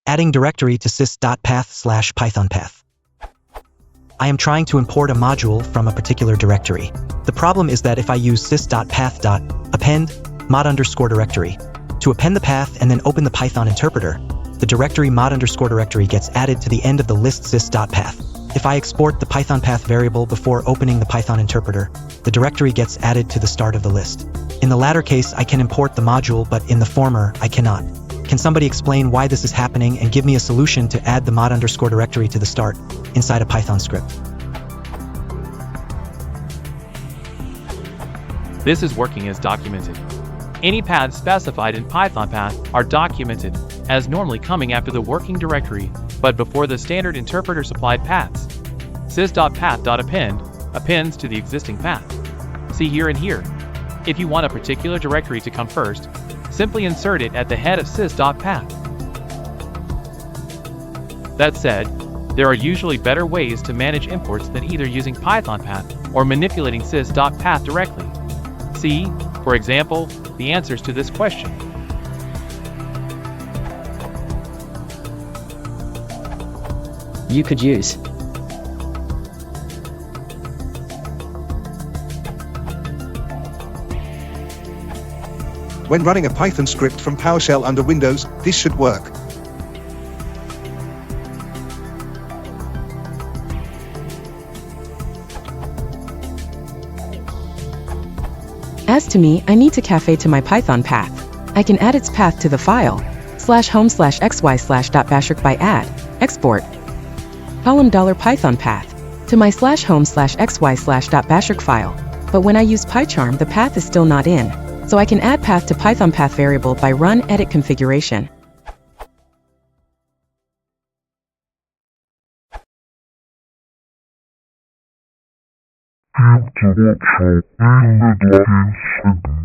Adding directory to Sys.Path/Pythonpath. I am trying to import a module from a particular directory. The problem is that if I use Sys.Path.append mod_directory to append the path and then open the Python interpreter, the directory mod_directory gets added to the end of the list Sys.Path. If I export the Pythonpath variable before opening the Python interpreter, the directory gets added to the start of the list. In the latter case, I can import the module, but in the former, I cannot. Can somebody explain why this is happening and give me a solution to add the mod_directory to the start inside a Python script? This is working as documented. Any paths specified in Pythonpath are documented as normally coming after the working directory, but before the standard interpreter supplied paths. Sys.Path.append appends to the existing path. See here and here. If you want a particular directory to come first, simply insert it at the head of Sys.Path. That said, there are usually better ways to manage imports than either using Pythonpath or manipulating Sys.Path directly. See, for example, the answers to this question. You could use When running a Python script from PowerShell under Windows, this should work. As to me, I need to cafe to my Python path. I can add its path to the file /home/xy/.bashrc by add, export, column $python path to my /home/xy/.bashrc file. But when I use PyCharm, the path is still not in. So I can add path to Pythonpath variable by run edit configuration. Give to workshop in the login segment.